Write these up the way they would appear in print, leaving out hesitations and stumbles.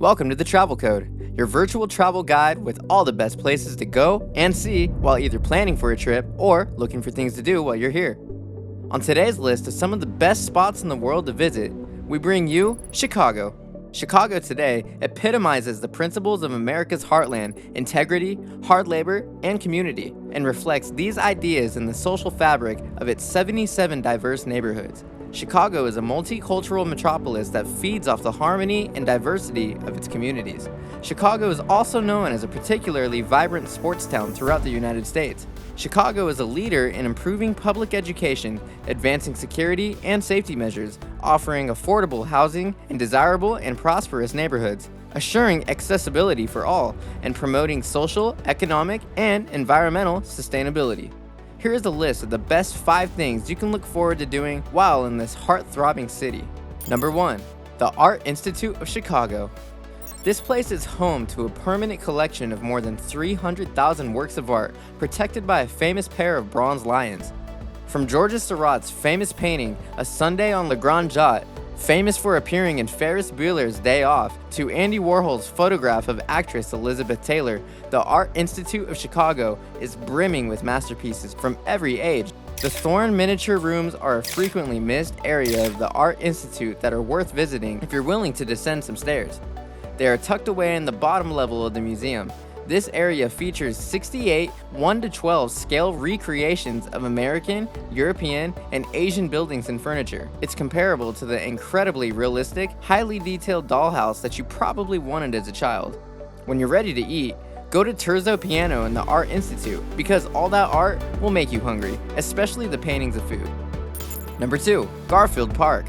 Welcome to the Travel Code, your virtual travel guide with all the best places to go and see while either planning for a trip or looking for things to do while you're here. On today's list of some of the best spots in the world to visit, we bring you Chicago. Chicago today epitomizes the principles of America's heartland, integrity, hard labor, and community, and reflects these ideas in the social fabric of its 77 diverse neighborhoods. Chicago is a multicultural metropolis that feeds off the harmony and diversity of its communities. Chicago is also known as a particularly vibrant sports town throughout the United States. Chicago is a leader in improving public education, advancing security and safety measures, offering affordable housing in desirable and prosperous neighborhoods, assuring accessibility for all, and promoting social, economic, and environmental sustainability. Here is a list of the best 5 things you can look forward to doing while in this heart-throbbing city. Number 1. The Art Institute of Chicago. This place is home to a permanent collection of more than 300,000 works of art protected by a famous pair of bronze lions. From Georges Seurat's famous painting, A Sunday on Le Grand Jatte, famous for appearing in Ferris Bueller's Day Off, to Andy Warhol's photograph of actress Elizabeth Taylor, the Art Institute of Chicago is brimming with masterpieces from every age. The Thorne miniature rooms are a frequently missed area of the Art Institute that are worth visiting if you're willing to descend some stairs. They are tucked away in the bottom level of the museum. This area features 68 1:12 scale recreations of American, European, and Asian buildings and furniture. It's comparable to the incredibly realistic, highly detailed dollhouse that you probably wanted as a child. When you're ready to eat, go to Terzo Piano in the Art Institute because all that art will make you hungry, especially the paintings of food. Number 2. Garfield Park.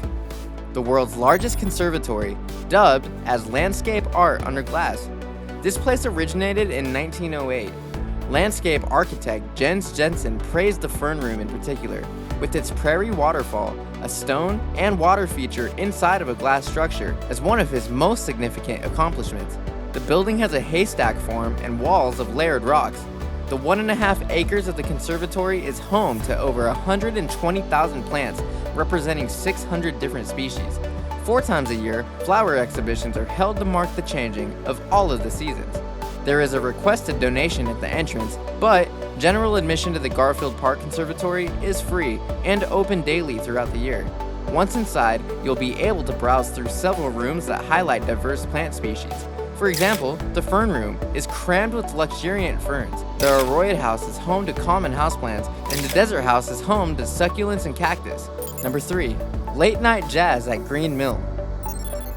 The world's largest conservatory, dubbed as landscape art under glass. This place originated in 1908. Landscape architect Jens Jensen praised the Fern Room in particular, with its prairie waterfall, a stone and water feature inside of a glass structure, as one of his most significant accomplishments. The building has a haystack form and walls of layered rocks. The 1.5 acres of the conservatory is home to over 120,000 plants, representing 600 different species. 4 times a year, flower exhibitions are held to mark the changing of all of the seasons. There is a requested donation at the entrance, but general admission to the Garfield Park Conservatory is free and open daily throughout the year. Once inside, you'll be able to browse through several rooms that highlight diverse plant species. For example, the Fern Room is crammed with luxuriant ferns. The Arroyo House is home to common houseplants, and the Desert House is home to succulents and cactus. Number 3. Late night jazz at Green Mill.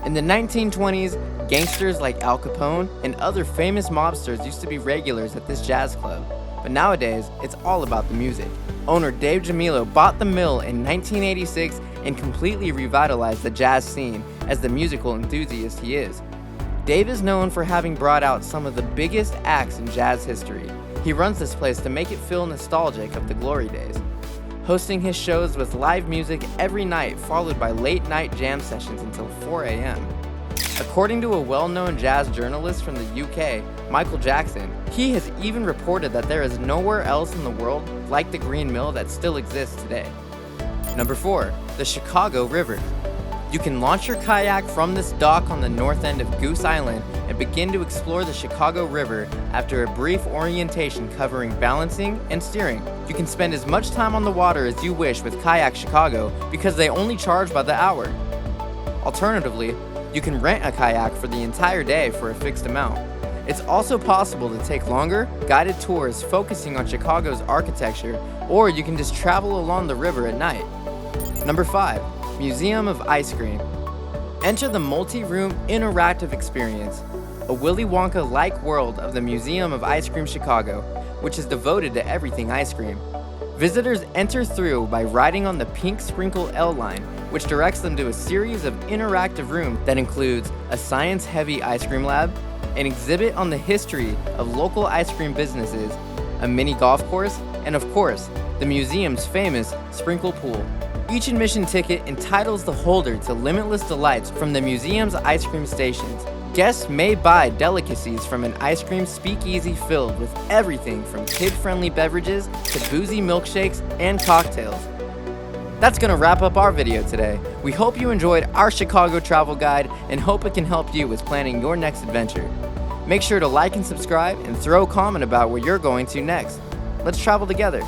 In the 1920s, gangsters like Al Capone and other famous mobsters used to be regulars at this jazz club. But nowadays, it's all about the music. Owner Dave Jamilo bought the mill in 1986 and completely revitalized the jazz scene as the musical enthusiast he is. Dave is known for having brought out some of the biggest acts in jazz history. He runs this place to make it feel nostalgic of the glory days, hosting his shows with live music every night followed by late night jam sessions until 4 a.m. According to a well-known jazz journalist from the UK, Michael Jackson, he has even reported that there is nowhere else in the world like the Green Mill that still exists today. Number 4. The Chicago River. You can launch your kayak from this dock on the north end of Goose Island and begin to explore the Chicago River after a brief orientation covering balancing and steering. You can spend as much time on the water as you wish with Kayak Chicago because they only charge by the hour. Alternatively, you can rent a kayak for the entire day for a fixed amount. It's also possible to take longer, guided tours focusing on Chicago's architecture, or you can just travel along the river at night. Number 5. Museum of Ice Cream. Enter the multi-room interactive experience, a Willy Wonka-like world of the Museum of Ice Cream Chicago, which is devoted to everything ice cream. Visitors enter through by riding on the pink sprinkle L line, which directs them to a series of interactive rooms that includes a science-heavy ice cream lab, an exhibit on the history of local ice cream businesses, a mini golf course, and of course, the museum's famous sprinkle pool. Each admission ticket entitles the holder to limitless delights from the museum's ice cream stations. Guests may buy delicacies from an ice cream speakeasy filled with everything from kid-friendly beverages to boozy milkshakes and cocktails. That's gonna wrap up our video today. We hope you enjoyed our Chicago travel guide and hope it can help you with planning your next adventure. Make sure to like and subscribe and throw a comment about where you're going to next. Let's travel together.